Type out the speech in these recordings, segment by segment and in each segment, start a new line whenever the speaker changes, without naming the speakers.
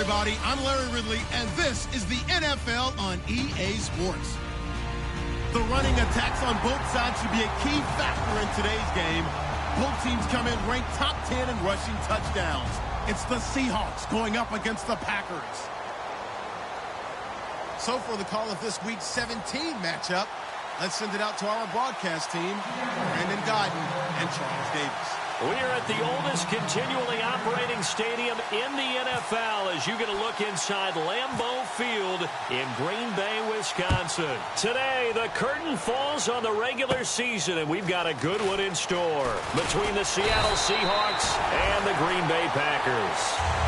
everybody. I'm Larry Ridley, and this is the NFL on EA Sports. The running attacks on both sides should be a key factor in today's game. Both teams come in ranked top 10 in rushing touchdowns. It's the Seahawks going up against the Packers. So for the call of this week's 17 matchup, let's send it out to our broadcast team, Brandon Godden and Charles Davis.
We are at the oldest continually operating stadium in the NFL as you get a look inside Lambeau Field in Green Bay, Wisconsin. Today, the curtain falls on the regular season, and we've got a good one in store between the Seattle Seahawks and the Green Bay Packers.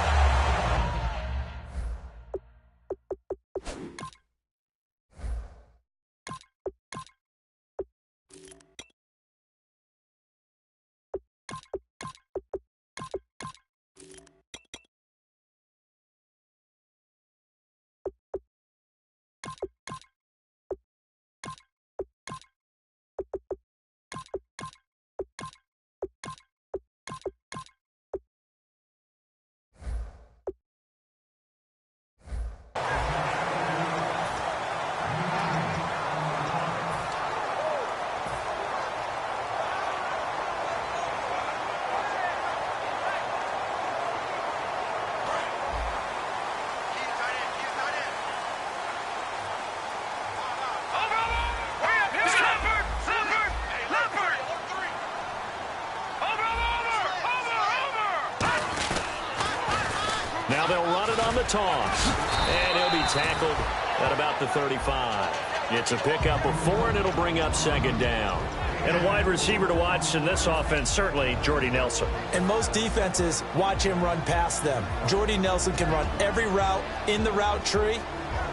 Now they'll run it on the toss, and he'll be tackled at about the 35. It's a pickup of 4, and it'll bring up second down. And a wide receiver to watch in this offense, certainly Jordy Nelson.
And most defenses watch him run past them. Jordy Nelson can run every route in the route tree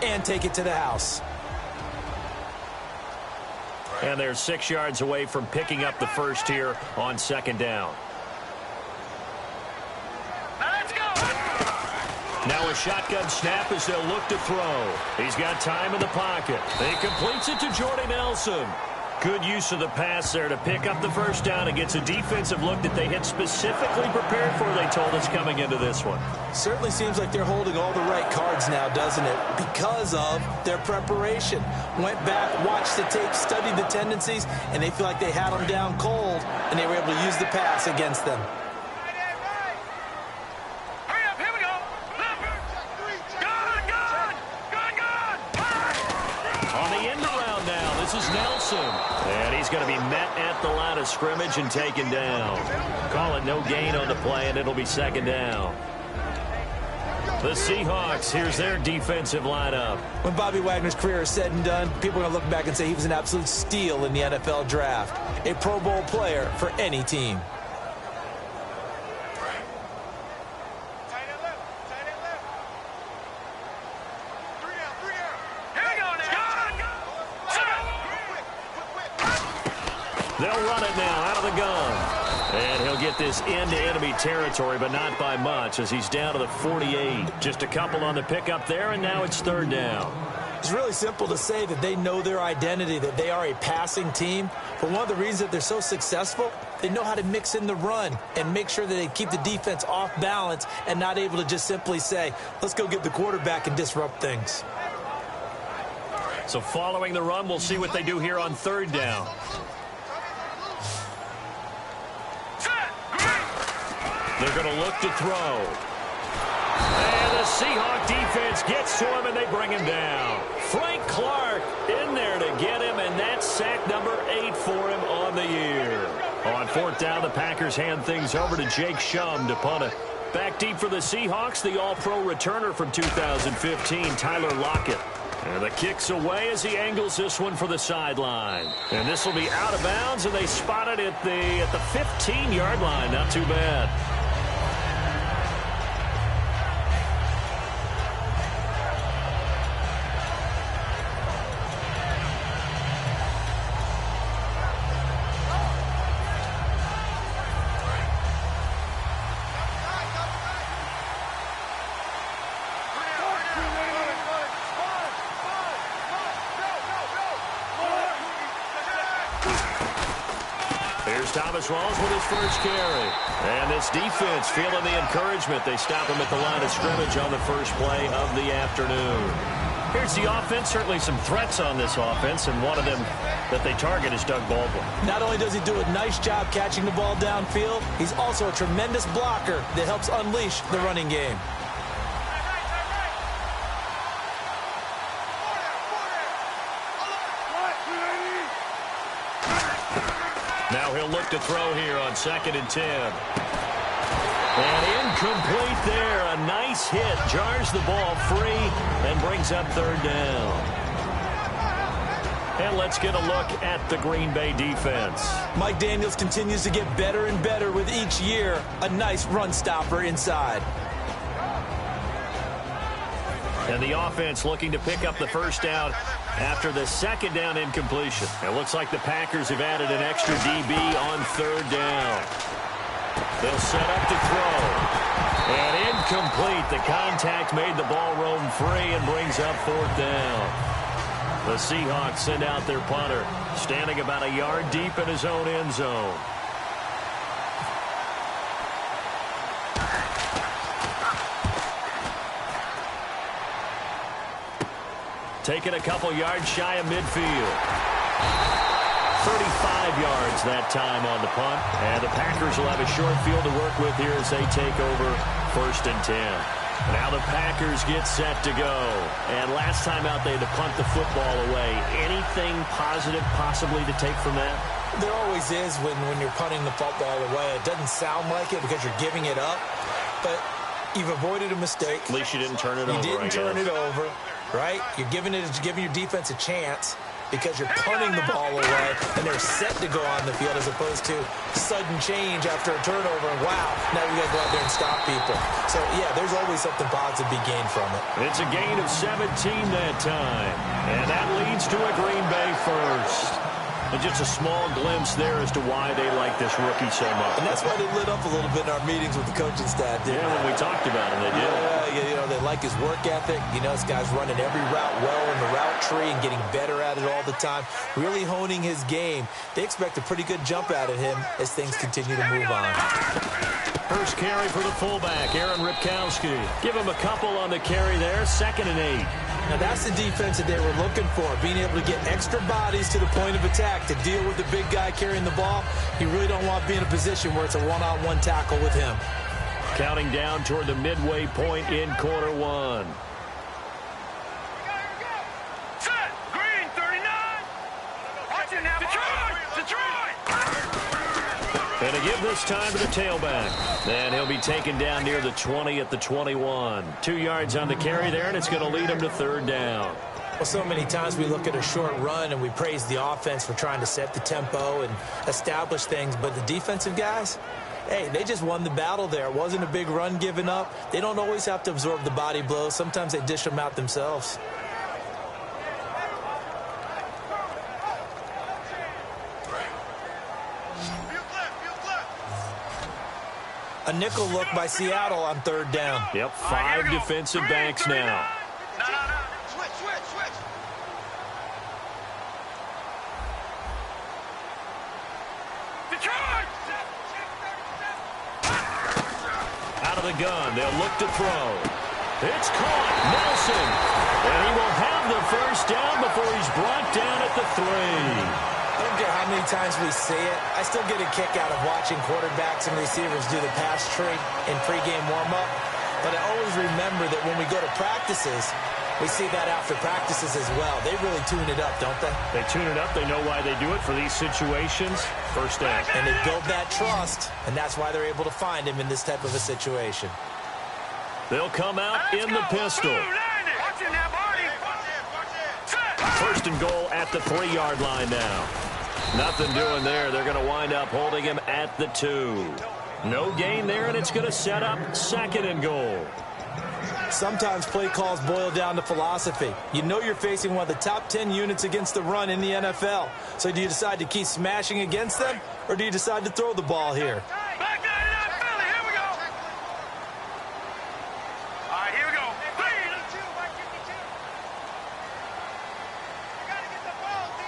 and take it to the house.
And they're 6 yards away from picking up the first here on second down. Now a shotgun snap as they'll look to throw. He's got time in the pocket. He completes it to Jordy Nelson. Good use of the pass there to pick up the first down. It gets a defensive look that they had specifically prepared for, they told us, coming into this one.
Certainly seems like they're holding all the right cards now, doesn't it? Because of their preparation. Went back, watched the tape, studied the tendencies, and they feel like they had them down cold, and they were able to use the pass against them.
Nelson, and he's going to be met at the line of scrimmage and taken down. Call it no gain on the play, and it'll be second down. The Seahawks, here's their defensive lineup.
When Bobby Wagner's career is said and done, people are going to look back and say he was an absolute steal in the NFL draft. A Pro Bowl player for any team.
They'll run it now out of the gun. And he'll get this into enemy territory, but not by much as he's down to the 48. Just a couple on the pickup there, and now it's third down.
It's really simple to say that they know their identity, that they are a passing team. But one of the reasons that they're so successful, they know how to mix in the run and make sure that they keep the defense off balance and not able to just simply say, let's go get the quarterback and disrupt things.
So following the run, we'll see what they do here on third down. They're going to look to throw. And the Seahawk defense gets to him, and they bring him down. Frank Clark in there to get him, and that's sack number 8 for him on the year. On fourth down, the Packers hand things over to Jake Shum to punt it. Back deep for the Seahawks, the all-pro returner from 2015, Tyler Lockett. And the kick's away as he angles this one for the sideline. And this will be out of bounds, and they spot it at the 15-yard line. Not too bad. Here's Thomas Rawls with his first carry. And this defense feeling the encouragement. They stop him at the line of scrimmage on the first play of the afternoon. Here's the offense. Certainly some threats on this offense, and one of them that they target is Doug Baldwin.
Not only does he do a nice job catching the ball downfield, he's also a tremendous blocker that helps unleash the running game.
Now he'll look to throw here on 2nd and 10. And incomplete there. A nice hit. Jars the ball free and brings up 3rd down. And let's get a look at the Green Bay defense.
Mike Daniels continues to get better and better with each year. A nice run stopper inside.
And the offense looking to pick up the first down after the 2nd down incompletion. It looks like the Packers have added an extra DB on 3rd down. They'll set up to throw. And incomplete. The contact made the ball roam free and brings up 4th down. The Seahawks send out their punter, standing about a yard deep in his own end zone. Taking a couple yards shy of midfield. 35 yards that time on the punt. And the Packers will have a short field to work with here as they take over 1st and 10. Now the Packers get set to go. And last time out they had to punt the football away. Anything positive possibly to take from that?
There always is when you're punting the football away. It doesn't sound like it because you're giving it up. But you've avoided a mistake.
At least you didn't turn it over,
You didn't turn it over, right? You're giving your defense a chance because you're punting the ball away, and they're set to go on the field as opposed to sudden change after a turnover, and wow, now we got to go out there and stop people. So, yeah, there's always something positive to be gained from it.
It's a gain of 17 that time, and that leads to a Green Bay first. And just a small glimpse there as to why they like this rookie so much.
And that's why they lit up a little bit in our meetings with the coaching staff, didn't they?
When we talked about him, they did.
Yeah, you know, they like his work ethic. You know, this guy's running every route well in the route tree and getting better at it all the time, really honing his game. They expect a pretty good jump out of him as things continue to move on.
First carry for the fullback, Aaron Ripkowski. Give him a couple on the carry there, 2nd and 8.
Now, that's the defense that they were looking for, being able to get extra bodies to the point of attack to deal with the big guy carrying the ball. You really don't want to be in a position where it's a one-on-one tackle with him.
Counting down toward the midway point in quarter 1.
Set, green, 39. Watch it now, Detroit!
And to give this time to the tailback. And he'll be taken down near the 20 at the 21. 2 yards on the carry there, and it's going to lead him to 3rd down.
Well, so many times we look at a short run and we praise the offense for trying to set the tempo and establish things, but the defensive guys, hey, they just won the battle there. It wasn't a big run given up. They don't always have to absorb the body blows. Sometimes they dish them out themselves. A nickel look by Seattle on 3rd down.
Yep, 5 defensive backs now.
No. Switch. Detroit!
Out of the gun, they'll look to throw. It's caught, Nelson. And he will have the first down before he's brought down at the 3.
I don't care how many times we see it. I still get a kick out of watching quarterbacks and receivers do the pass tree in pregame warm-up. But I always remember that when we go to practices, we see that after practices as well. They really tune it up, don't they?
They tune it up. They know why they do it for these situations. First down.
And they build that trust, and that's why they're able to find him in this type of a situation.
They'll come out in the pistol.
Watch it now, Barney.
First and goal at the 3-yard line now. Nothing doing there. They're going to wind up holding him at the 2. No gain there, and it's going to set up 2nd and goal.
Sometimes play calls boil down to philosophy. You know you're facing one of the top 10 units against the run in the NFL. So do you decide to keep smashing against them, or do you decide to throw the ball here?
Back 99, Philly, here we go. All right, here we go.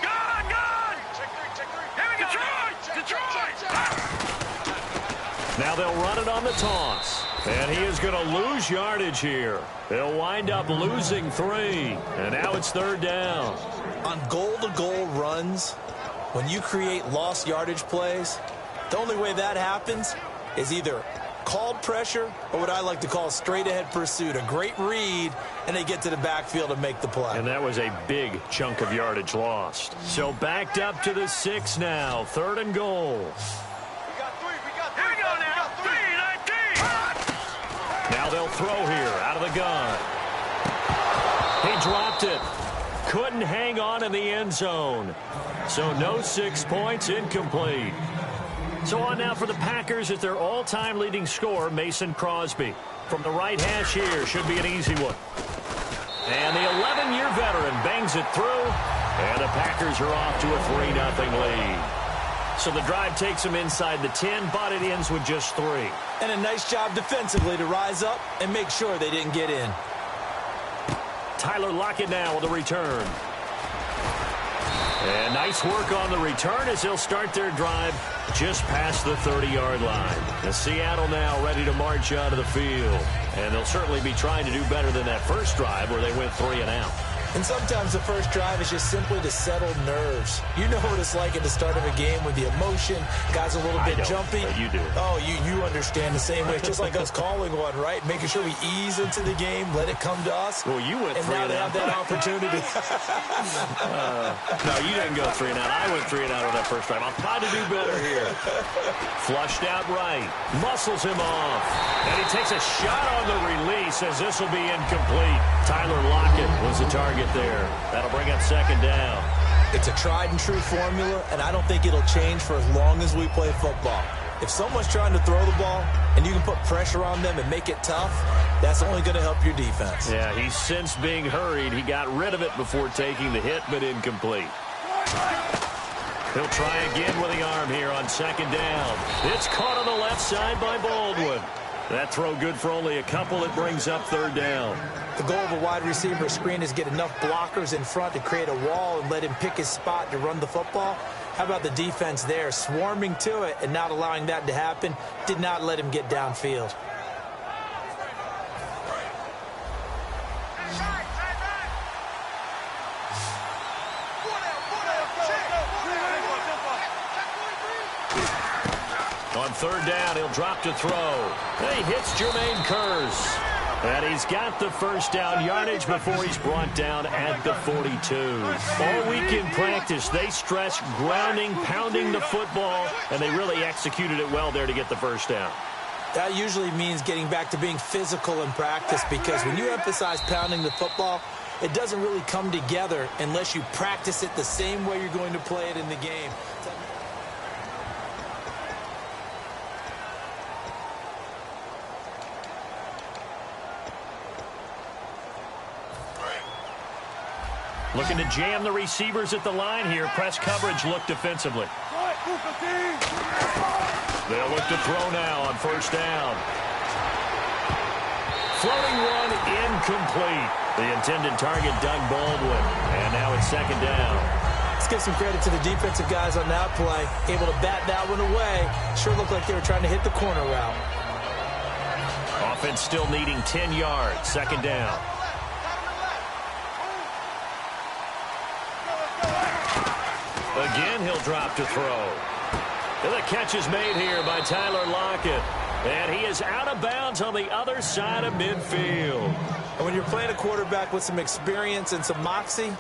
Gone. Here we go. Detroit.
Now they'll run it on the toss. And he is going to lose yardage here. They'll wind up losing 3. And now it's 3rd down.
On goal-to-goal runs, when you create lost yardage plays, the only way that happens is either called pressure or what I like to call straight-ahead pursuit. A great read, and they get to the backfield and make the play.
And that was a big chunk of yardage lost. So backed up to the 6 now. 3rd and goal.
Here we go now. 3-19.
Now they'll throw here out of the gun. He dropped it. Couldn't hang on in the end zone. So no 6 points, incomplete. So on now for the Packers is their all-time leading scorer, Mason Crosby. From the right hash here, should be an easy one. And the 11-year veteran bangs it through, and the Packers are off to a 3-0 lead. So the drive takes them inside the 10, but it ends with just 3.
And a nice job defensively to rise up and make sure they didn't get in.
Tyler Lockett now with the return. And nice work on the return as they'll start their drive just past the 30-yard line. And Seattle now ready to march out of the field. And they'll certainly be trying to do better than that first drive where they went 3 and out.
And sometimes the first drive is just simply to settle nerves. You know what it's like at the start of a game with the emotion. Guys a little bit jumpy.
But you do.
Oh, you understand the same way. It's just like us calling one, right? Making sure we ease into the game, let it come to us.
Well, you went 3
and now they have that opportunity.
No, you didn't go 3 and out. I went 3 and out on that first drive. I'll try to do better here. Flushed out right. Muscles him off. And he takes a shot on the release as this will be incomplete. Tyler Lockett was the target there. That'll bring up 2nd down.
It's a tried and true formula, and I don't think it'll change for as long as we play football. If someone's trying to throw the ball and you can put pressure on them and make it tough, that's only going to help your defense.
Yeah, he's since being hurried. He got rid of it before taking the hit, but incomplete. He'll try again with the arm here on 2nd down. It's caught on the left side by Baldwin. That throw good for only a couple. It brings up 3rd down.
The goal of a wide receiver screen is get enough blockers in front to create a wall and let him pick his spot to run the football. How about the defense there, swarming to it and not allowing that to happen? Did not let him get downfield.
On 3rd down, he'll drop to throw. And he hits Jermaine Kearse. And he's got the first down yardage before he's brought down at the 42. All week in practice, they stress grounding, pounding the football, and they really executed it well there to get the first down.
That usually means getting back to being physical in practice, because when you emphasize pounding the football, it doesn't really come together unless you practice it the same way you're going to play it in the game.
Looking to jam the receivers at the line here. Press coverage look defensively. They'll look to throw now on 1st down. Floating one incomplete. The intended target, Doug Baldwin. And now it's 2nd down.
Let's give some credit to the defensive guys on that play. Able to bat that one away. Sure looked like they were trying to hit the corner route.
Offense still needing 10 yards. 2nd down. Again, he'll drop to throw. And the catch is made here by Tyler Lockett. And he is out of bounds on the other side of midfield.
And when you're playing a quarterback with some experience and some moxie,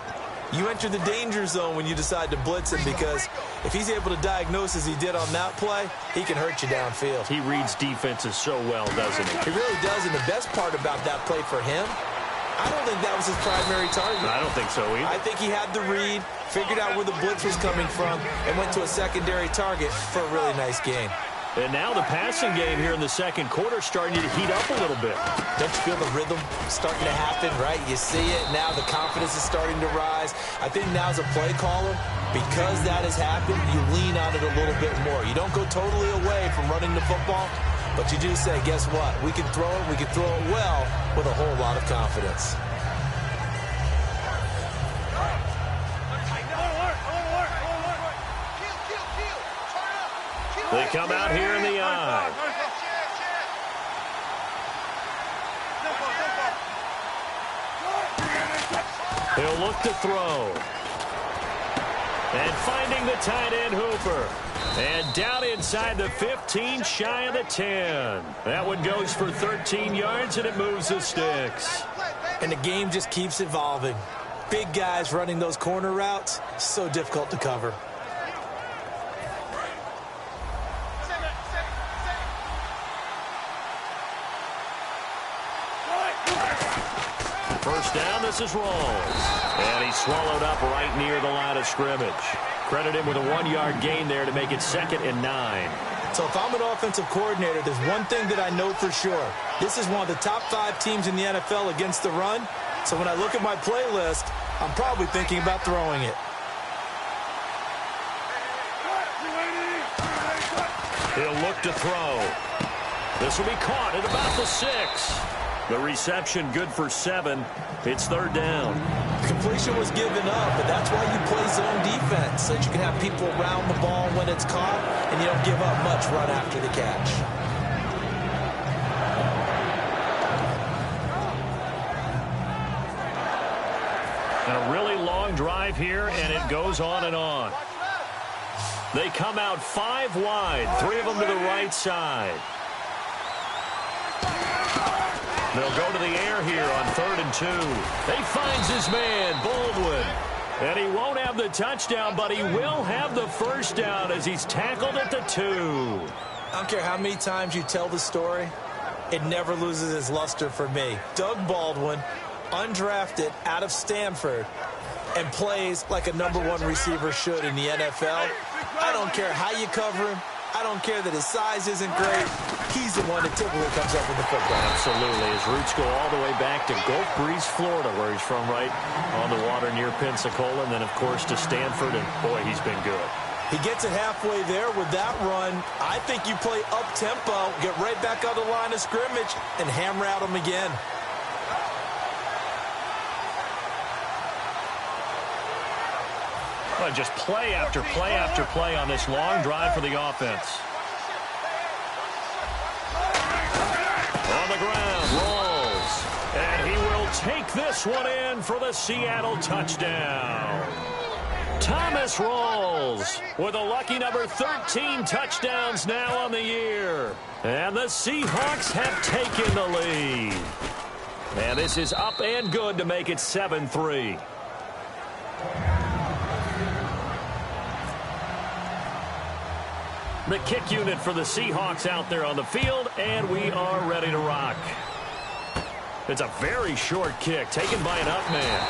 you enter the danger zone when you decide to blitz him, because if he's able to diagnose as he did on that play, he can hurt you downfield.
He reads defenses so well, doesn't he?
He really does, and the best part about that play for him, I don't think that was his primary target.
I don't think so either.
I think he had the read, figured out where the blitz was coming from, and went to a secondary target for a really nice game.
And now the passing game here in the 2nd quarter starting to heat up a little bit.
Don't you feel the rhythm starting to happen, right? You see it. Now the confidence is starting to rise. I think now as a play caller, because that has happened, you lean on it a little bit more. You don't go totally away from running the football, but you do say, guess what? We can throw it. We can throw it well with a whole lot of confidence.
They come out here in the eye. He'll look to throw. And finding the tight end, Hooper. And down inside the 15, shy of the 10. That one goes for 13 yards, and it moves the sticks.
And the game just keeps evolving. Big guys running those corner routes, so difficult to cover.
First down, this is Rawls. And he's swallowed up right near the line of scrimmage. Credit him with a 1-yard gain there to make it 2nd and 9.
So if I'm an offensive coordinator, there's one thing that I know for sure. This is one of the top 5 teams in the NFL against the run. So when I look at my playlist, I'm probably thinking about throwing it.
He'll look to throw. This will be caught at about the 6. The reception good for 7. It's 3rd down.
Completion was given up, but that's why you play zone defense, so that you can have people around the ball when it's caught, and you don't give up much run after the catch.
And a really long drive here, and it goes on and on. They come out 5 wide, 3 of them to the right side. They'll go to the air here on 3rd and 2. He finds his man, Baldwin. And he won't have the touchdown, but he will have the first down as he's tackled at the 2.
I don't care how many times you tell the story, it never loses its luster for me. Doug Baldwin, undrafted out of Stanford, and plays like a #1 receiver should in the NFL. I don't care how you cover him. I don't care that his size isn't great. He's the one that typically comes up with the football.
Absolutely. His roots go all the way back to Gulf Breeze, Florida, where he's from, right on the water near Pensacola, and then, of course, to Stanford, and, boy, he's been good.
He gets it halfway there with that run. I think you play up-tempo, get right back on the line of scrimmage, and hammer out him again.
Well, just play after play after play on this long drive for the offense. On the ground, Rawls. And he will take this one in for the Seattle touchdown. Thomas Rawls with a lucky number 13 touchdowns now on the year. And the Seahawks have taken the lead. And this is up and good to make it 7-3. The kick unit for the Seahawks out there on the field, and we are ready to rock. It's a very short kick taken by an up man.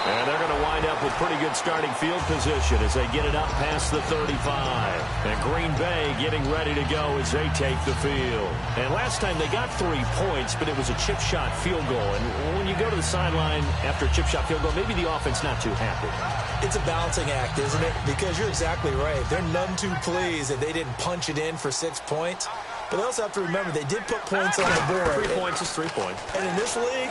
And they're going to wind up with pretty good starting field position as they get it up past the 35. And Green Bay getting ready to go as they take the field. And last time they got 3 points, but it was a chip shot field goal. And when you go to the sideline after a chip shot field goal, maybe the offense not too happy.
It's a balancing act, isn't it? Because you're exactly right. They're none too pleased that they didn't punch it in for 6 points. But they also have to remember they did put points on the board.
3 points is 3 points.
And in this league,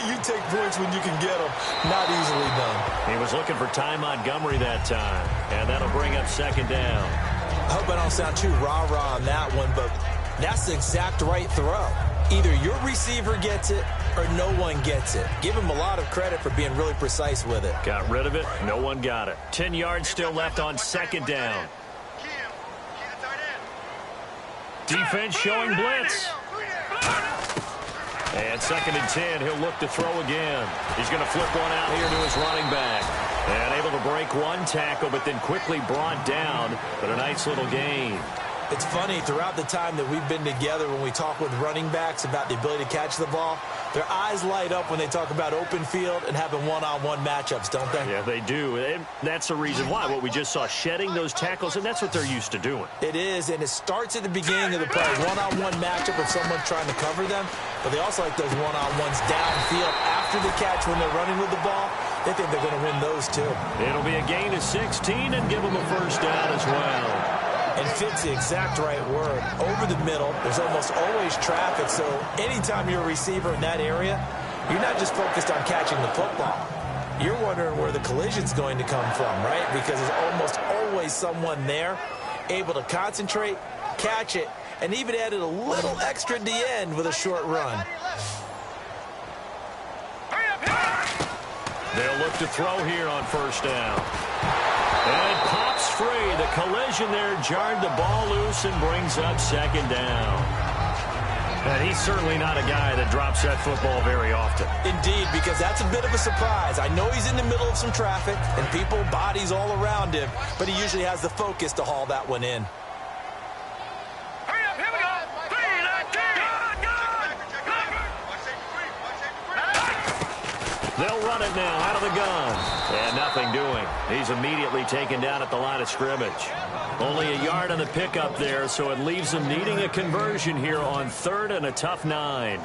you take points when you can get them. Not easily done.
He was looking for Ty Montgomery that time. And that'll bring up 2nd down.
I hope I don't sound too rah-rah on that one, but that's the exact right throw. Either your receiver gets it or no one gets it. Give him a lot of credit for being really precise with it.
Got rid of it. No one got it. 10 yards still left on 2nd down. Defense showing blitz. And 2nd and 10, he'll look to throw again. He's going to flip one out here to his running back. And able to break one tackle, but then quickly brought down. But a nice little gain.
It's funny, throughout the time that we've been together, when we talk with running backs about the ability to catch the ball, their eyes light up when they talk about open field and having one-on-one matchups, don't they?
Yeah, they do. And that's the reason why. What we just saw, shedding those tackles, and that's what they're used to doing.
It is, and it starts at the beginning of the play. One-on-one matchup if someone's trying to cover them, but they also like those one-on-ones downfield after the catch when they're running with the ball. They think they're going to win those, too.
It'll be a gain of 16 and give them a first down as well.
And fits the exact right word. Over the middle, there's almost always traffic, so anytime you're a receiver in that area, you're not just focused on catching the football. You're wondering where the collision's going to come from, right? Because there's almost always someone there able to concentrate, catch it, and even added a little extra at the end with a short run.
They'll look to throw here on first down. And it pops free. The collision there jarred the ball loose and brings up second down. And he's certainly not a guy that drops that football very often.
Indeed, because that's a bit of a surprise. I know he's in the middle of some traffic and people, bodies all around him, but he usually has the focus to haul that one in.
Hurry up, here we go. 3, 19.
They'll run it now out of the gun. And nothing doing. He's immediately taken down at the line of scrimmage. Only a yard on the pickup there, so it leaves them needing a conversion here on third and a tough 9.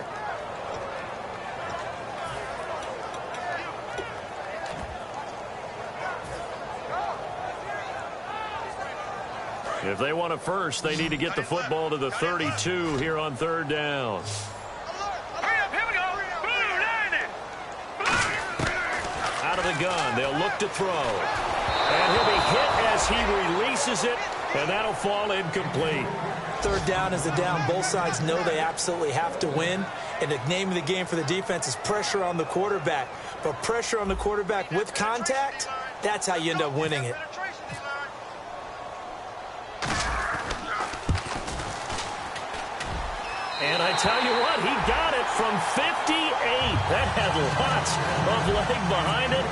If they want a first, they need to get the football to the 32 here on third down.
Hurry up, here we go. 90.
Out of the gun, they'll look to throw. And he'll be hit as he releases it, and that'll fall incomplete.
Third down is a down. Both sides know they absolutely have to win. And the name of the game for the defense is pressure on the quarterback. But pressure on the quarterback with contact, that's how you end up winning it.
And I tell you what, he got it from 58. That had lots of leg behind it.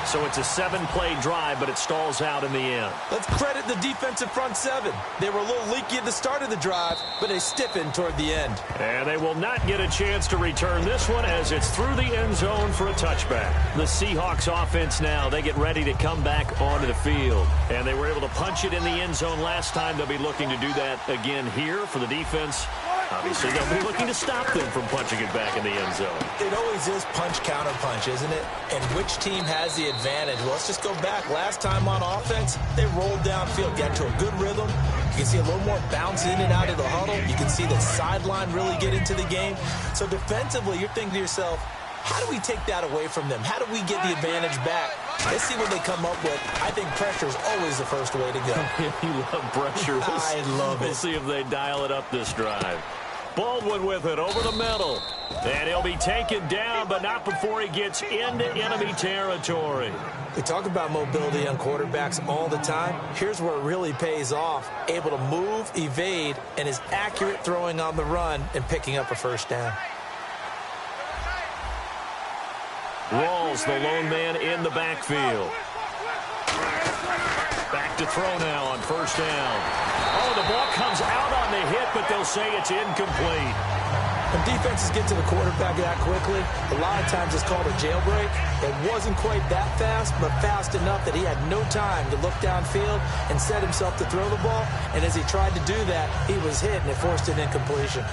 So it's a 7-play drive, but it stalls out in the end.
Let's credit the defensive front seven. They were a little leaky at the start of the drive, but they stiffened toward the end.
And they will not get a chance to return this one as it's through the end zone for a touchback. The Seahawks offense now, they get ready to come back onto the field. And they were able to punch it in the end zone last time. They'll be looking to do that again here for the defense. Obviously, they'll be looking to stop them from punching it back in the end zone.
It always is punch-counter-punch, isn't it? And which team has the advantage? Well, let's just go back. Last time on offense, they rolled downfield, got to a good rhythm. You can see a little more bounce in and out of the huddle. You can see the sideline really get into the game. So defensively, you're thinking to yourself, how do we take that away from them? How do we get the advantage back? Let's see what they come up with. I think pressure is always the first way to go.
You love pressure.
I love it.
We'll see if they dial it up this drive. Baldwin with it over the middle. And he'll be taken down, but not before he gets into enemy territory.
We talk about mobility on quarterbacks all the time. Here's where it really pays off. Able to move, evade, and is accurate throwing on the run and picking up a first down.
Rawls, the lone man in the backfield. Back to throw now on first down. Oh, the ball comes out on the hit, but they'll say it's incomplete.
When defenses get to the quarterback that quickly, a lot of times it's called a jailbreak. It wasn't quite that fast, but fast enough that he had no time to look downfield and set himself to throw the ball. And as he tried to do that, he was hit, and it forced an incompletion.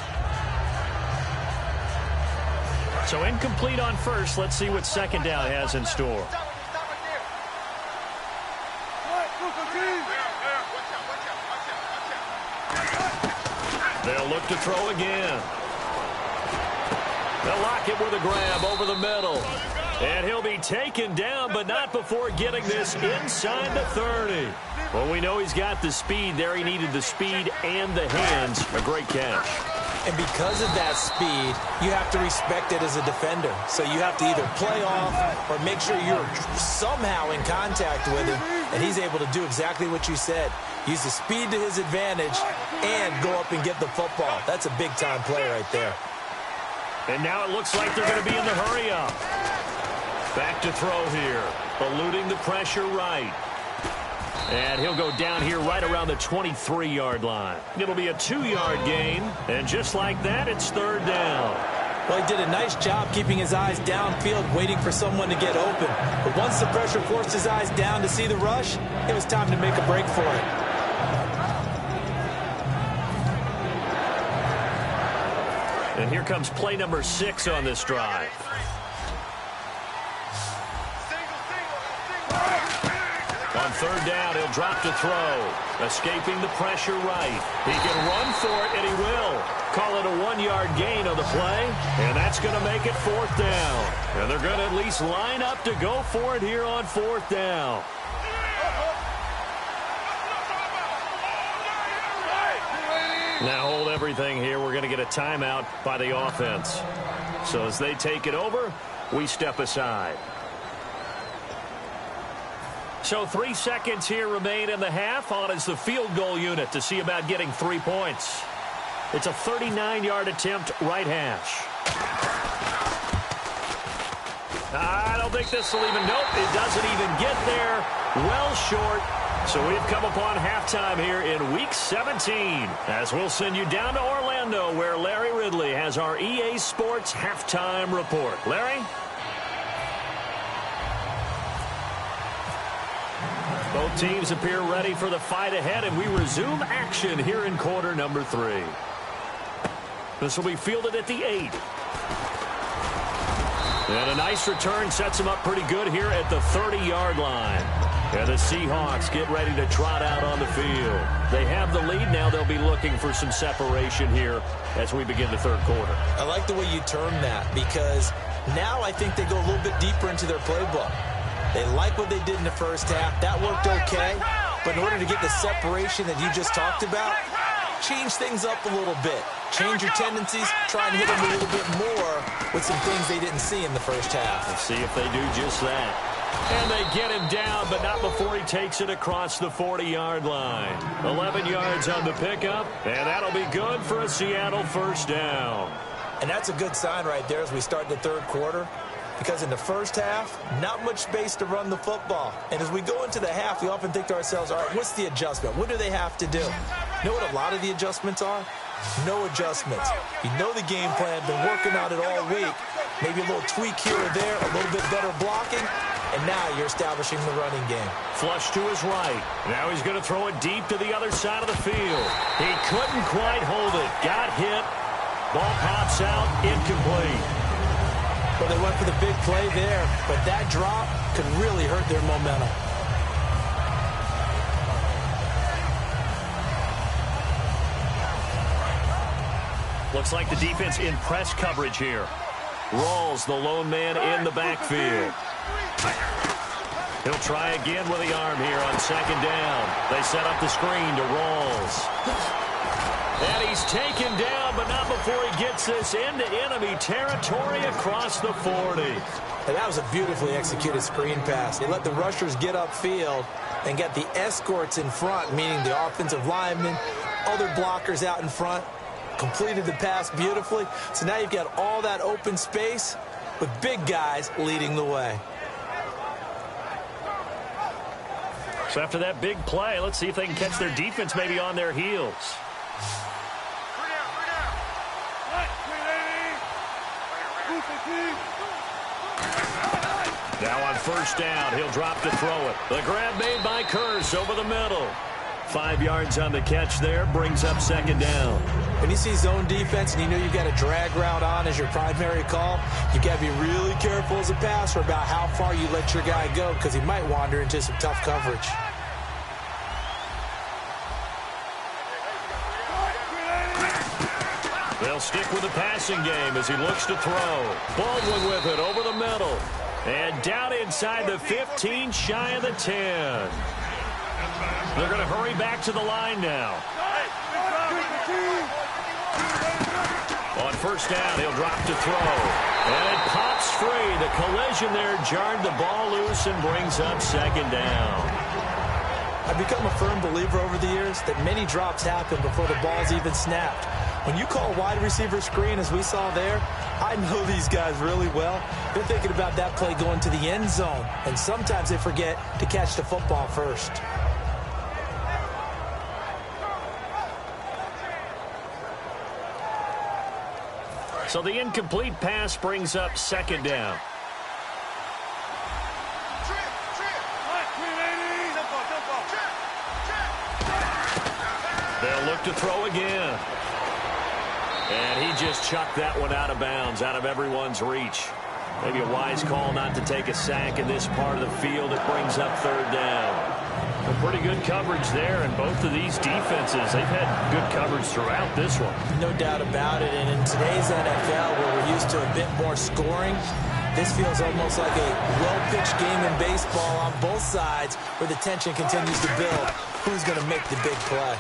So incomplete on first. Let's see what second down has in store. They'll look to throw again. They'll lock it with a grab over the middle. And he'll be taken down, but not before getting this inside the 30. Well, we know he's got the speed there. He needed the speed and the hands. A great catch.
And because of that speed, you have to respect it as a defender. So you have to either play off or make sure you're somehow in contact with him. And he's able to do exactly what you said. Use the speed to his advantage and go up and get the football. That's a big-time play right there.
And now it looks like they're going to be in the hurry-up. Back to throw here. Eluding the pressure right. And he'll go down here right around the 23-yard line. It'll be a 2-yard gain. And just like that, it's third down.
Well, he did a nice job keeping his eyes downfield, waiting for someone to get open. But once the pressure forced his eyes down to see the rush, it was time to make a break for it.
And here comes play number 6 on this drive. On third down, he'll drop to throw. Escaping the pressure right. He can run for it, and he will. Call it a 1-yard gain on the play, and that's going to make it fourth down. And they're going to at least line up to go for it here on fourth down. Now hold everything here. We're going to get a timeout by the offense. So as they take it over, we step aside. So 3 seconds here remain in the half. On is the field goal unit to see about getting 3 points. It's a 39-yard attempt, right hash. I don't think this will even, nope, it doesn't even get there. Well short. So we've come upon halftime here in Week 17. As we'll send you down to Orlando, where Larry Ridley has our EA Sports halftime report. Larry? Both teams appear ready for the fight ahead, and we resume action here in quarter number 3. This will be fielded at the 8. And a nice return sets him up pretty good here at the 30-yard line. And the Seahawks get ready to trot out on the field. They have the lead. Now they'll be looking for some separation here as we begin the third quarter.
I like the way you term that, because now I think they go a little bit deeper into their playbook. They like what they did in the first half. That worked okay. But in order to get the separation that you just talked about, change things up a little bit. Change your tendencies. Try and hit them a little bit more with some things they didn't see in the first half.
Let's see if they do just that. And they get him down, but not before he takes it across the 40-yard line. 11 yards on the pickup, and that'll be good for a Seattle first down.
And that's a good sign right there as we start the third quarter. Because in the first half, not much space to run the football. And as we go into the half, we often think to ourselves, all right, what's the adjustment? What do they have to do? You know what a lot of the adjustments are? No adjustments. You know the game plan, been working on it all week. Maybe a little tweak here or there, a little bit better blocking, and now you're establishing the running game.
Flush to his right. Now he's going to throw it deep to the other side of the field. He couldn't quite hold it. Got hit. Ball pops out, incomplete.
Well, they went for the big play there, but that drop could really hurt their momentum.
Looks like the defense in press coverage here. Rawls, the lone man in the backfield. He'll try again with the arm here on second down. They set up the screen to Rawls. And he's taken down, but not before he gets this into enemy territory across the 40.
And that was a beautifully executed screen pass. They let the rushers get upfield and get the escorts in front, meaning the offensive linemen, other blockers out in front, completed the pass beautifully. So now you've got all that open space with big guys leading the way.
So after that big play, let's see if they can catch their defense maybe on their heels. Now on first down, he'll drop to throw it. The grab made by Kearse over the middle. 5 yards on the catch there, brings up second down.
When you see zone defense and you know you've got a drag route on as your primary call, you've got to be really careful as a passer about how far you let your guy go, because he might wander into some tough coverage.
They'll stick with the passing game as he looks to throw. Baldwin with it over the middle. And down inside the 15, shy of the 10. They're going to hurry back to the line now. On first down, he'll drop to throw. And it pops free. The collision there jarred the ball loose and brings up second down.
I've become a firm believer over the years that many drops happen before the ball's even snapped. When you call wide receiver screen, as we saw there, I know these guys really well. They're thinking about that play going to the end zone, and sometimes they forget to catch the football first.
So the incomplete pass brings up second down. They'll look to throw again. And he just chucked that one out of bounds, out of everyone's reach. Maybe a wise call not to take a sack in this part of the field. It brings up third down. A pretty good coverage there, and both of these defenses, they've had good coverage throughout this one.
No doubt about it, and in today's NFL, where we're used to a bit more scoring, this feels almost like a well-pitched game in baseball on both sides, where the tension continues to build. Who's going to make the big play?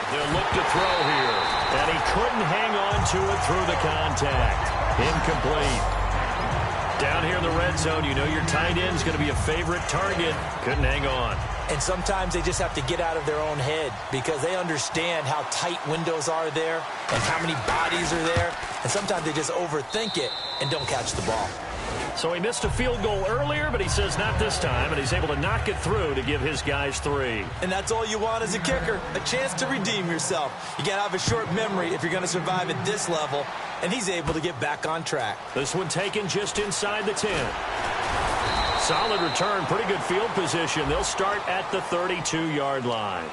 They'll look to throw here, and he couldn't hang on to it through the contact. Incomplete. Down here in the red zone, you know your tight end's going to be a favorite target. Couldn't hang on.
And sometimes they just have to get out of their own head because they understand how tight windows are there and how many bodies are there. And sometimes they just overthink it and don't catch the ball.
So he missed a field goal earlier, but he says not this time, and he's able to knock it through to give his guys 3.
And that's all you want as a kicker, a chance to redeem yourself. You got to have a short memory if you're going to survive at this level, and he's able to get back on track.
This one taken just inside the 10. Solid return, pretty good field position. They'll start at the 32-yard line.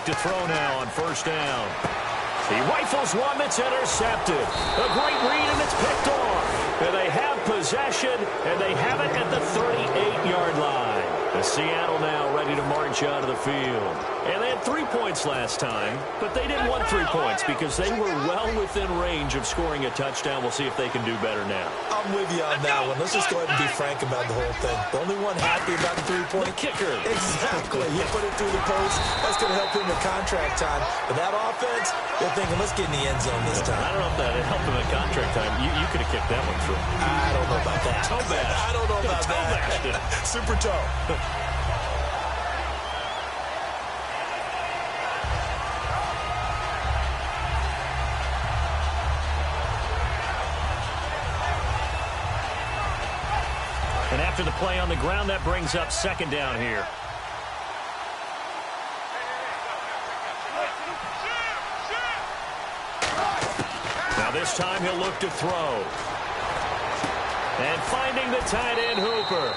To throw now on first down. He rifles one that's intercepted. A great read, and it's picked off. And they have possession, and they have it at the 38-yard line. The Seattle now ready to march out of the field. And they had 3 points last time, but they didn't want 3 points because they were well within range of scoring a touchdown. We'll see if they can do better now.
I'm with you on that one. Let's just go ahead and be frank about the whole thing. The only one happy about the 3-point
kicker.
Exactly. He put it through the post. That's going to help him in contract time. But that offense, they're thinking, let's get in the end zone this time.
I don't know if that helped him in contract time. You could have kicked that one through.
I don't know about that.
Toe bash.
I don't know about that. Super toe.
And after the play on the ground, that brings up second down here. Now this time he'll look to throw. And finding the tight end Hooper.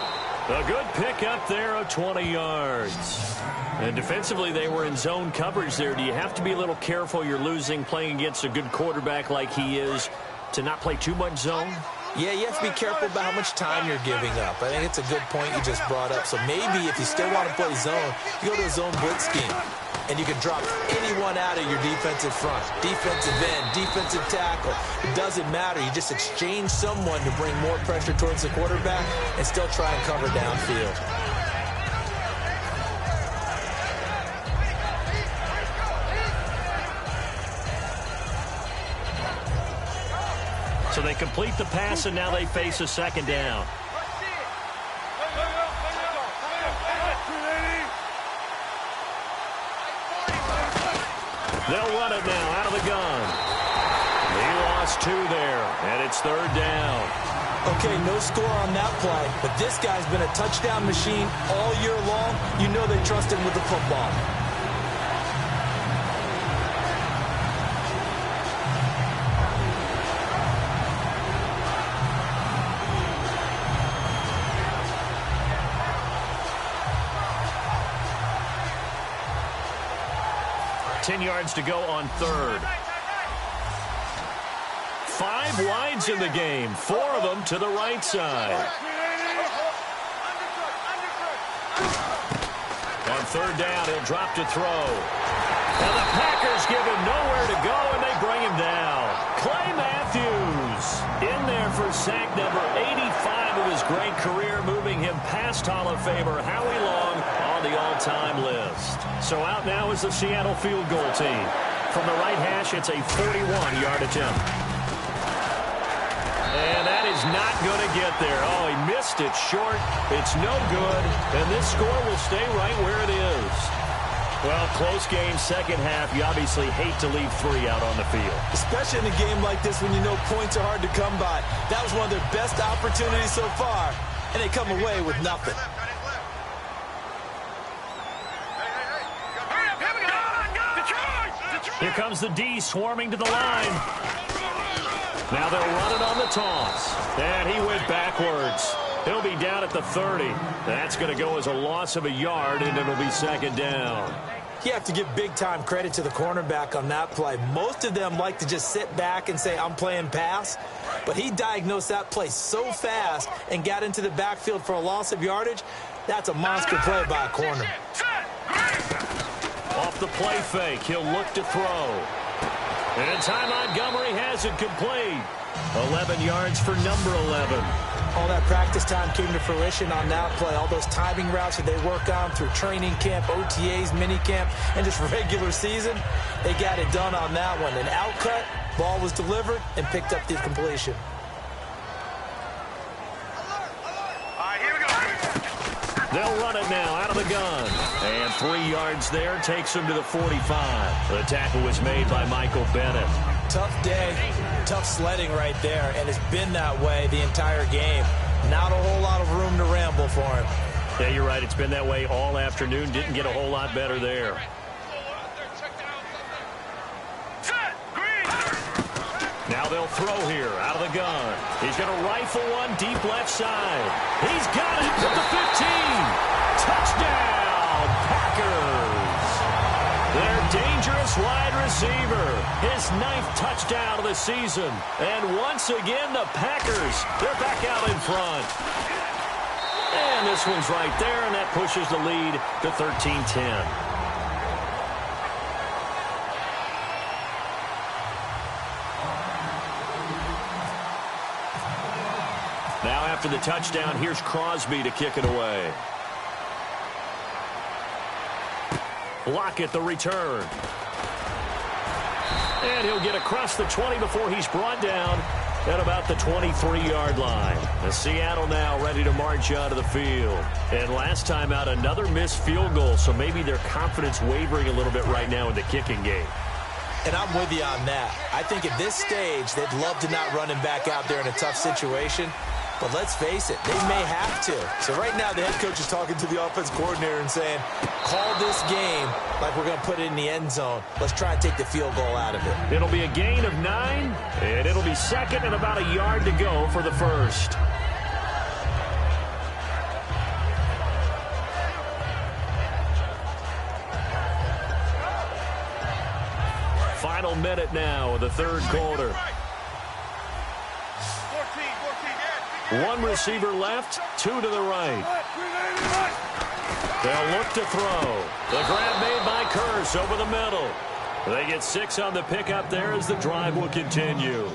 A good pick up there of 20 yards. And defensively, they were in zone coverage there. Do you have to be a little careful? You're losing playing against a good quarterback like he is to not play too much zone?
Yeah, you have to be careful about how much time you're giving up. I think it's a good point you just brought up. So maybe if you still want to play zone, you go to a zone blitz scheme. And you can drop anyone out of your defensive front. Defensive end, defensive tackle. It doesn't matter. You just exchange someone to bring more pressure towards the quarterback and still try and cover downfield.
So they complete the pass, and now they face a second down. They'll run it now out of the gun. He lost 2 there, and it's third down.
Okay, no score on that play, but this guy's been a touchdown machine all year long. You know they trust him with the football.
Yards to go on third. 5 wides in the game, 4 of them to the right side. On third down, he'll drop to throw. And the Packers give him nowhere to go, and they bring him down. Clay Matthews in there for sack number 85 of his great career, moving him past Hall of Famer Howie Long on the all-time list. So out now is the Seattle field goal team. From the right hash, it's a 41-yard attempt. And that is not going to get there. Oh, he missed it short. It's no good. And this score will stay right where it is. Well, close game, second half. You obviously hate to leave 3 out on the field.
Especially in a game like this when you know points are hard to come by. That was one of their best opportunities so far, and they come away with nothing.
Here comes the D swarming to the line. Now they'll run it on the toss. And he went backwards. He'll be down at the 30. That's going to go as a loss of a yard, and it'll be second down.
You have to give big-time credit to the cornerback on that play. Most of them like to just sit back and say, I'm playing pass. But he diagnosed that play so fast and got into the backfield for a loss of yardage. That's a monster play by a corner.
Off the play fake. He'll look to throw. And Ty Montgomery has it complete. 11 yards for number 11.
All that practice time came to fruition on that play. All those timing routes that they work on through training camp, OTAs, minicamp, and just regular season, they got it done on that one. An outcut, ball was delivered, and picked up the completion.
They'll run it now out of the gun. And 3 yards there takes him to the 45. The tackle was made by Michael Bennett.
Tough day, tough sledding right there, and it's been that way the entire game. Not a whole lot of room to ramble for him.
Yeah, you're right. It's been that way all afternoon. Didn't get a whole lot better there. Now they'll throw here out of the gun. He's going to rifle one deep left side. He's got it at the 15. Touchdown, Packers. Their dangerous wide receiver. His 9th touchdown of the season. And once again, the Packers, they're back out in front. And this one's right there, and that pushes the lead to 13-10. Now after the touchdown, here's Crosby to kick it away. Lockett the return. And he'll get across the 20 before he's brought down at about the 23-yard line. And Seattle now ready to march out of the field. And last time out, another missed field goal, so maybe their confidence wavering a little bit right now in the kicking game.
And I'm with you on that. I think at this stage, they'd love to not run him back out there in a tough situation. But let's face it, they may have to. So right now, the head coach is talking to the offense coordinator and saying, call this game like we're going to put it in the end zone. Let's try and take the field goal out of it.
It'll be a gain of 9, and it'll be second and about a yard to go for the first. Final minute now of the third quarter. 1 receiver left, 2 to the right. They'll look to throw. The grab made by Curse over the middle. They get 6 on the pickup there as the drive will continue.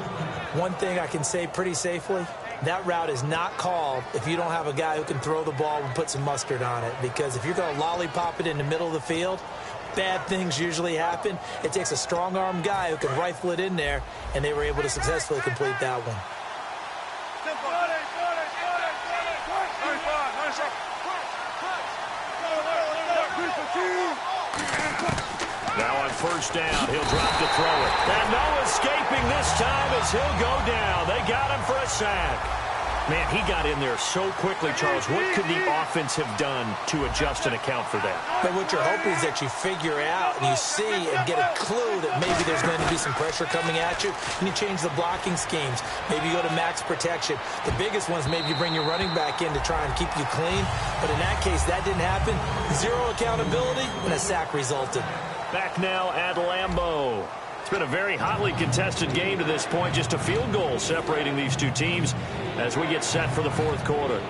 One thing I can say pretty safely, that route is not called if you don't have a guy who can throw the ball and put some mustard on it. Because if you're going to lollipop it in the middle of the field, bad things usually happen. It takes a strong-arm guy who can rifle it in there, and they were able to successfully complete that one.
Now on first down, he'll drop to throw it. And no escaping this time as he'll go down. They got him for a sack. Man, he got in there so quickly, Charles. What could the offense have done to adjust and account for that?
But what you're hoping is that you figure out and you see and get a clue that maybe there's going to be some pressure coming at you, and you change the blocking schemes. Maybe you go to max protection. The biggest one's maybe you bring your running back in to try and keep you clean. But in that case, that didn't happen. 0 accountability, and a sack resulted.
Back now at Lambeau. It's been a very hotly contested game to this point. Just a field goal separating these two teams as we get set for the fourth quarter.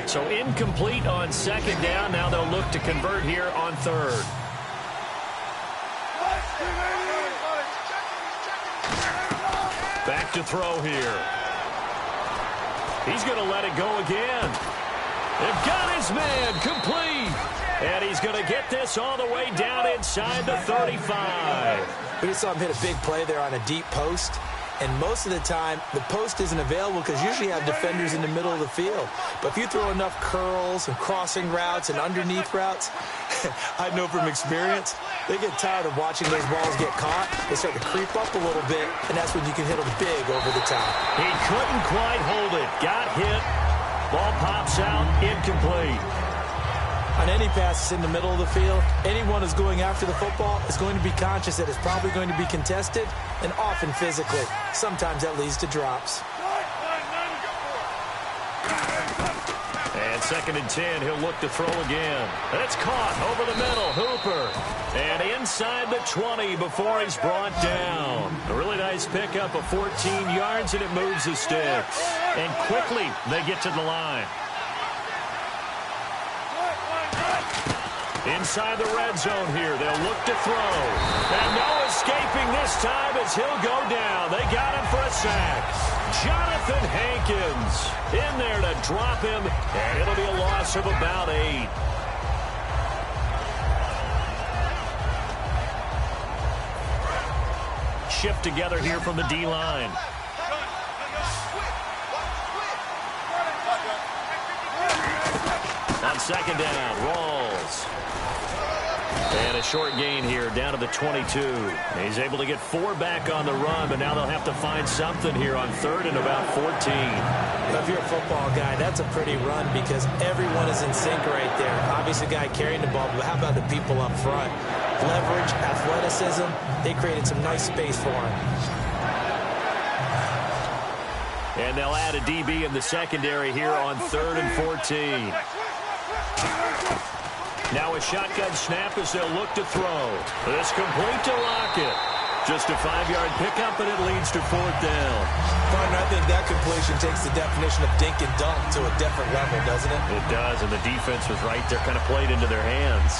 So incomplete on second down. Now they'll look to convert here on third. Back to throw here. He's going to let it go again. They've got his man complete. And he's going to get this all the way down inside the 35.
We just saw him hit a big play there on a deep post. And most of the time, the post isn't available because usually you have defenders in the middle of the field. But if you throw enough curls and crossing routes and underneath routes, I know from experience, they get tired of watching those balls get caught. They start to creep up a little bit, and that's when you can hit them big over the top.
He couldn't quite hold it. Got hit. Ball pops out. Incomplete.
On any passes in the middle of the field, anyone who's going after the football is going to be conscious that it's probably going to be contested and often physically. Sometimes that leads to drops.
And 2nd and 10, he'll look to throw again. It's caught over the middle. Hooper. And inside the 20 before he's brought down. A really nice pickup of 14 yards, and it moves the sticks. And quickly, they get to the line. Inside the red zone here. They'll look to throw. And no escaping this time as he'll go down. They got him for a sack. Jonathan Hankins in there to drop him. And it'll be a loss of about 8. Shift together here from the D-line. On second down, Rawls. And a short gain here down to the 22. He's able to get 4 back on the run, but now they'll have to find something here on third and about 14.
If you're a football guy, that's a pretty run because everyone is in sync right there. Obviously, the guy carrying the ball, but how about the people up front? Leverage, athleticism, they created some nice space for him.
And they'll add a DB in the secondary here on third and 14. Now a shotgun snap as they'll look to throw. This complete to Lockett. Just a 5-yard pickup, and it leads to fourth down.
Partner, I think that completion takes the definition of dink and dunk to a different level, doesn't it?
It does, and the defense was right there, kind of played into their hands.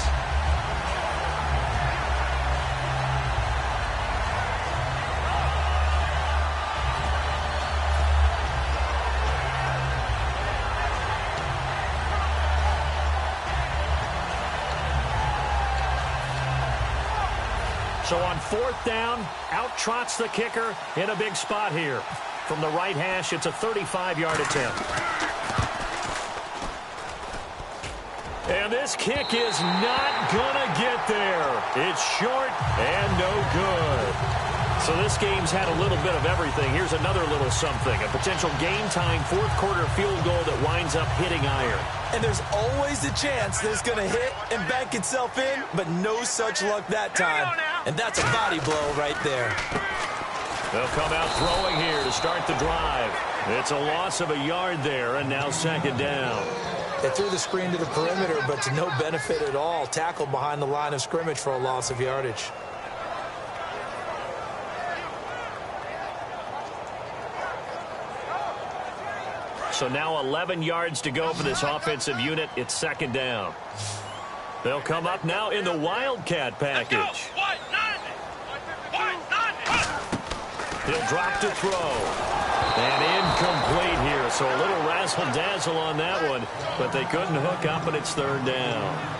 So on fourth down, out trots the kicker in a big spot here. From the right hash, it's a 35-yard attempt. And this kick is not going to get there. It's short and no good. So this game's had a little bit of everything. Here's another little something. A potential game-tying fourth-quarter field goal that winds up hitting iron.
And there's always a chance that it's going to hit and bank itself in, but no such luck that time. And that's a body blow right there.
They'll come out throwing here to start the drive. It's a loss of a yard there, and now second down.
They threw the screen to the perimeter, but to no benefit at all. Tackled behind the line of scrimmage for a loss of yardage.
So now 11 yards to go for this offensive unit. It's second down. They'll come up now in the Wildcat package. He'll drop to throw. And incomplete here. So a little razzle-dazzle on that one. But they couldn't hook up, and it's third down.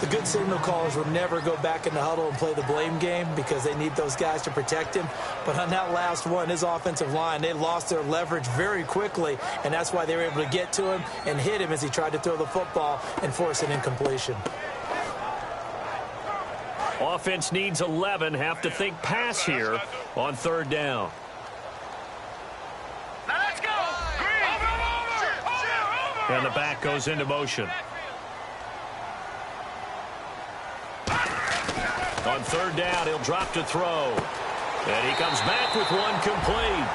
The good signal callers will never go back in the huddle and play the blame game because they need those guys to protect him. But on that last one, his offensive line, they lost their leverage very quickly, and that's why they were able to get to him and hit him as he tried to throw the football and force an incompletion.
Offense needs 11. Have to think pass here on third down.
Now let's go.
And the back goes into motion. On third down, he'll drop to throw. And he comes back with one complete.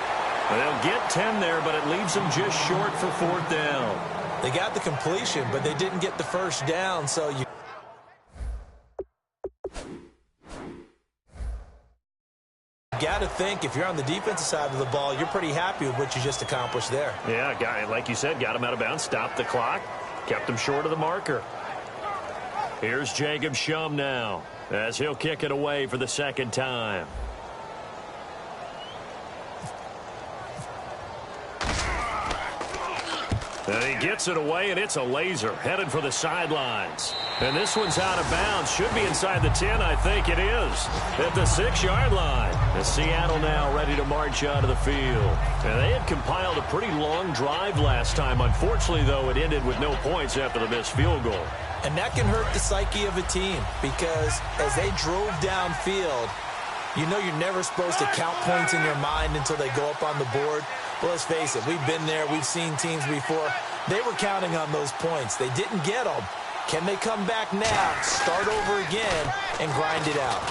They'll get 10 there, but it leaves them just short for fourth down.
They got the completion, but they didn't get the first down, so you got to think if you're on the defensive side of the ball, you're pretty happy with what you just accomplished there.
Yeah, like you said, got him out of bounds, stopped the clock, kept him short of the marker. Here's Jacob Shum now as he'll kick it away for the second time. And he gets it away, and it's a laser headed for the sidelines. And this one's out of bounds. Should be inside the 10, I think it is. At the 6-yard line. And Seattle now ready to march out of the field. And they had compiled a pretty long drive last time. Unfortunately, though, it ended with no points after the missed field goal.
And that can hurt the psyche of a team because as they drove downfield, you know you're never supposed to count points in your mind until they go up on the board. Well, let's face it, we've been there. We've seen teams before. They were counting on those points. They didn't get them. Can they come back now, start over again, and grind it out?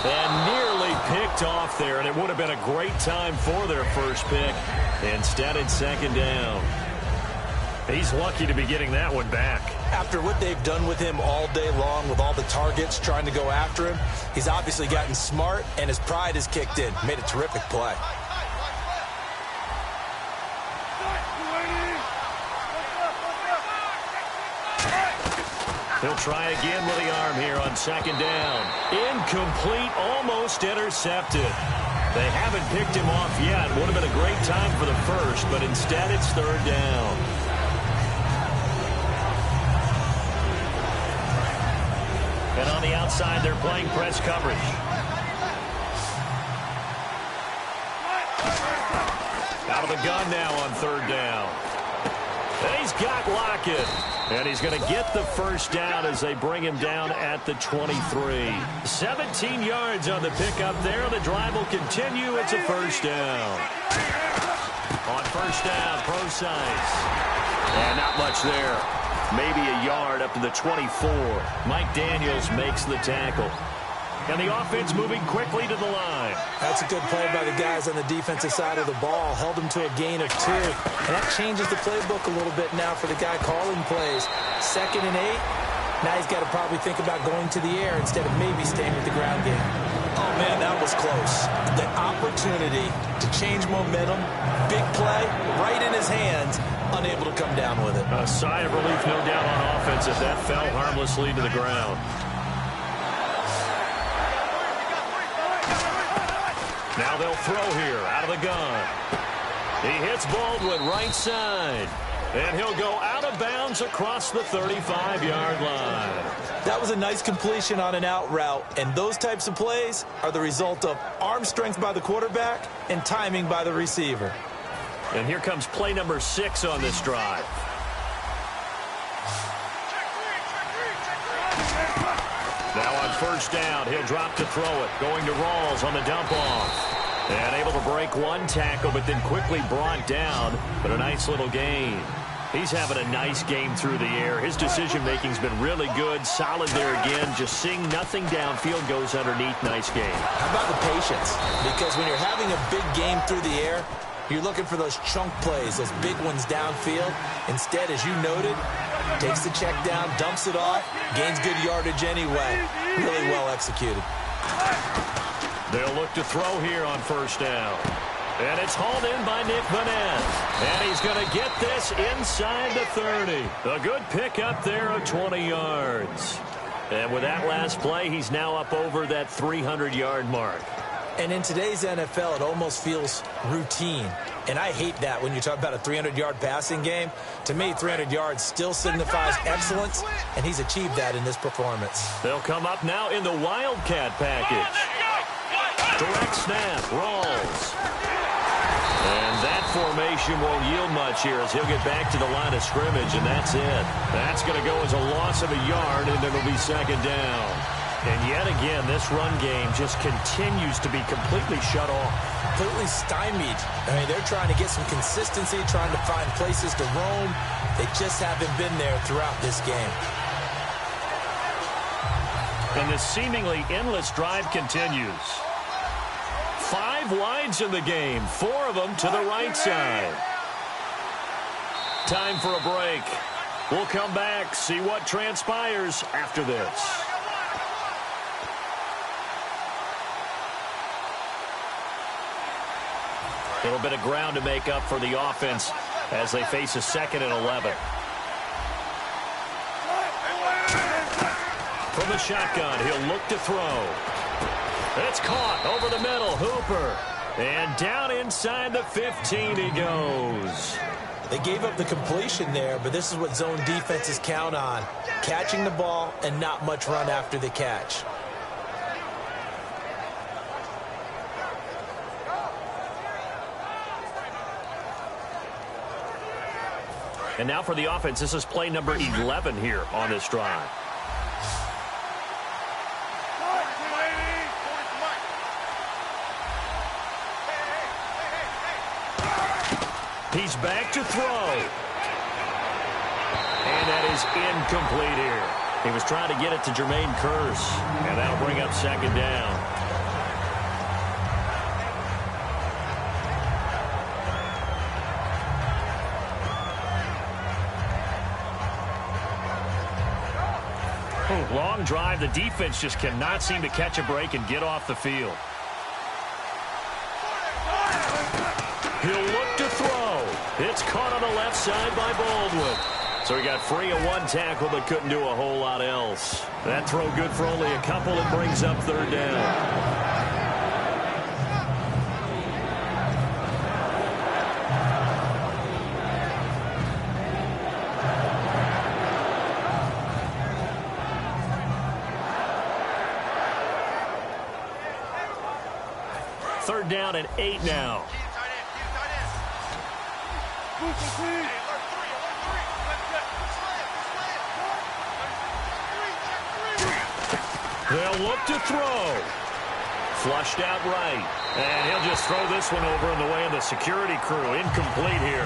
And nearly picked off there, and it would have been a great time for their first pick. Instead, it's second down. He's lucky to be getting that one back.
After what they've done with him all day long with all the targets trying to go after him, he's obviously gotten smart, and his pride has kicked in. Made a terrific play.
He'll try again with the arm here on second down. Incomplete, almost intercepted. They haven't picked him off yet. Would have been a great time for the first, but instead it's third down. And on the outside, they're playing press coverage. Out of the gun now on third down. And he's got Lockett. And he's going to get the first down as they bring him down at the 23. 17 yards on the pickup there. The drive will continue. It's a first down. On first down, Procise. And not much there. Maybe a yard up to the 24. Mike Daniels makes the tackle. And the offense moving quickly to the line.
That's a good play by the guys on the defensive side of the ball. Held them to a gain of 2. And that changes the playbook a little bit now for the guy calling plays. 2nd and 8. Now he's got to probably think about going to the air instead of maybe staying with the ground game. Oh, man, that was close. The opportunity to change momentum, big play, right in his hands, unable to come down with it.
A sigh of relief, no doubt, on offense if that fell harmlessly to the ground. Now they'll throw here out of the gun. He hits Baldwin right side. And he'll go out of bounds across the 35-yard line.
That was a nice completion on an out route. And those types of plays are the result of arm strength by the quarterback and timing by the receiver.
And here comes play number 6 on this drive. Now on first down, he'll drop to throw it. Going to Rawls on the dump off. And able to break one tackle, but then quickly brought down. But a nice little gain. He's having a nice game through the air. His decision-making's been really good. Solid there again. Just seeing nothing downfield, goes underneath. Nice game.
How about the patience? Because when you're having a big game through the air, you're looking for those chunk plays, those big ones downfield. Instead, as you noted, takes the check down, dumps it off, gains good yardage anyway. Really well executed.
They'll look to throw here on first down. And it's hauled in by Nick Vanez. And he's going to get this inside the 30. A good pickup there of 20 yards. And with that last play, he's now up over that 300-yard mark.
And in today's NFL, it almost feels routine. And I hate that when you talk about a 300-yard passing game. To me, 300 yards still signifies excellence, and he's achieved that in this performance.
They'll come up now in the Wildcat package. Direct snap, Rawls. And that formation won't yield much here as he'll get back to the line of scrimmage, and that's it. That's going to go as a loss of a yard, and it'll be second down. And yet again, this run game just continues to be completely shut off.
Completely stymied. I mean, they're trying to get some consistency, trying to find places to roam. They just haven't been there throughout this game.
And this seemingly endless drive continues. 5 wides in the game, 4 of them to the right side. Time for a break. We'll come back, see what transpires after this. A little bit of ground to make up for the offense as they face a 2nd and 11. From the shotgun, he'll look to throw. It's caught over the middle. Hooper. And down inside the 15 he goes.
They gave up the completion there, but this is what zone defenses count on. Catching the ball and not much run after the catch.
And now for the offense, this is play number 11 here on this drive. He's back to throw. And that is incomplete here. He was trying to get it to Jermaine Kearse, and that'll bring up second down. Long drive. The defense just cannot seem to catch a break and get off the field. He'll look to throw. It's caught on the left side by Baldwin. So he got free of one tackle but couldn't do a whole lot else. That throw good for only a couple and brings up third down. Third down and 8 now. They'll look to throw. Flushed out right. And he'll just throw this one over in the way of the security crew. Incomplete here.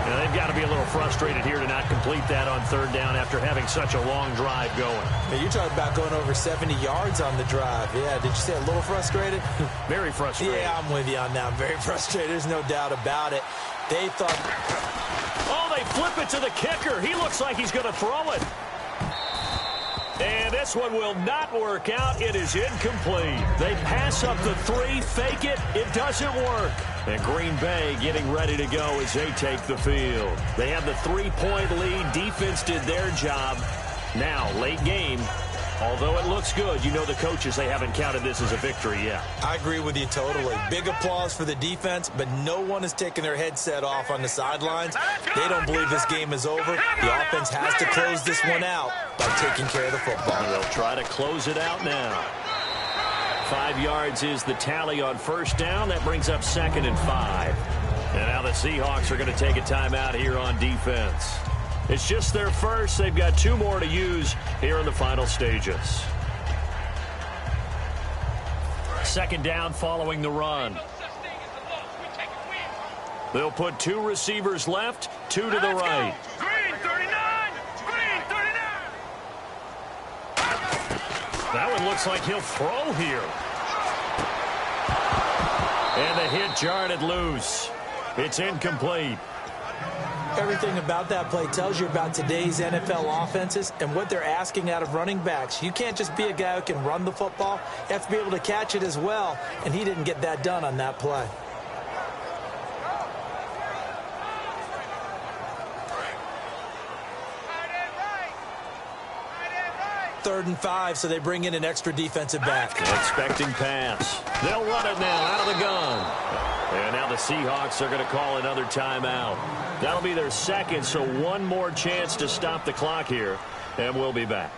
Now, they've got to be a little frustrated here to not complete that on third down after having such a long drive going.
Now, you're talking about going over 70 yards on the drive. Yeah, did you say a little frustrated?
Very frustrated.
Yeah, I'm with you on that. Very frustrated. There's no doubt about it. They thought...
Oh, they flip it to the kicker. He looks like he's going to throw it. And this one will not work out. It is incomplete. They pass up the 3, fake it. It doesn't work. And Green Bay getting ready to go as they take the field. They have the 3-point lead. Defense did their job. Now, late game. Although it looks good, you know the coaches, they haven't counted this as a victory yet.
I agree with you totally. Big applause for the defense, but no one is taking their headset off on the sidelines. They don't believe this game is over. The offense has to close this one out by taking care of the football.
They'll try to close it out now. 5 yards is the tally on first down. That brings up 2nd and 5. And now the Seahawks are going to take a timeout here on defense. It's just their first. They've got 2 more to use here in the final stages. Second down following the run. They'll put 2 receivers left, 2 to the right.
Green 39! Green 39!
That one looks like he'll throw here. And the hit jarred it loose. It's incomplete.
Everything about that play tells you about today's NFL offenses and what they're asking out of running backs. You can't just be a guy who can run the football. You have to be able to catch it as well, and he didn't get that done on that play. Third and 5, so they bring in an extra defensive back.
Expecting pass. They'll run it now out of the gun. And now the Seahawks are going to call another timeout. That'll be their second, so one more chance to stop the clock here. And we'll be back.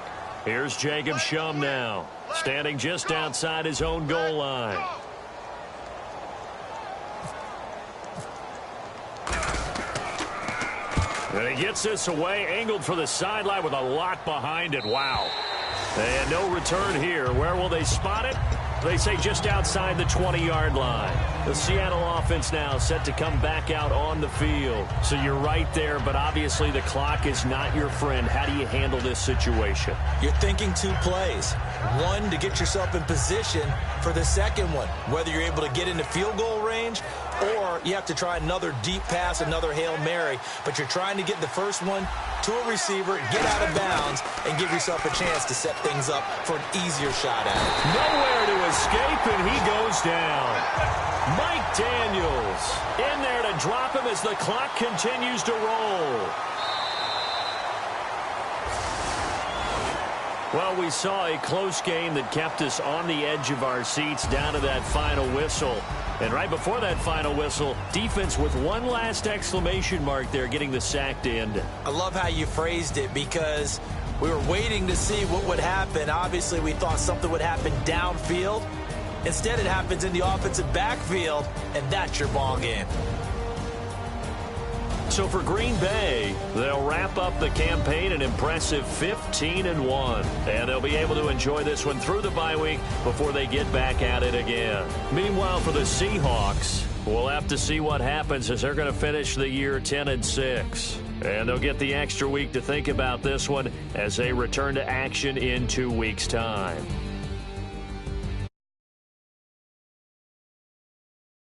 Here's Jacob Shum now, standing just outside his own goal line. And he gets this away, angled for the sideline with a lot behind it. Wow. And no return here. Where will they spot it? They say just outside the 20-yard line. The Seattle offense now set to come back out on the field. So you're right there, but obviously the clock is not your friend. How do you handle this situation?
You're thinking 2 plays. One, to get yourself in position for the second one, whether you're able to get into field goal range or you have to try another deep pass, another Hail Mary. But you're trying to get the first one to a receiver, get out of bounds, and give yourself a chance to set things up for an easier shot at it.
Nowhere to escape, and he goes down. Mike Daniels in there to drop him as the clock continues to roll. Well, we saw a close game that kept us on the edge of our seats down to that final whistle. And right before that final whistle, defense with one last exclamation mark there, getting the sack to end it.
I love how you phrased it because we were waiting to see what would happen. Obviously, we thought something would happen downfield. Instead, it happens in the offensive backfield, and that's your ball game.
So for Green Bay, they'll wrap up the campaign an impressive 15-1. And they'll be able to enjoy this one through the bye week before they get back at it again. Meanwhile, for the Seahawks, we'll have to see what happens as they're going to finish the year 10-6. And they'll get the extra week to think about this one as they return to action in 2 weeks' time.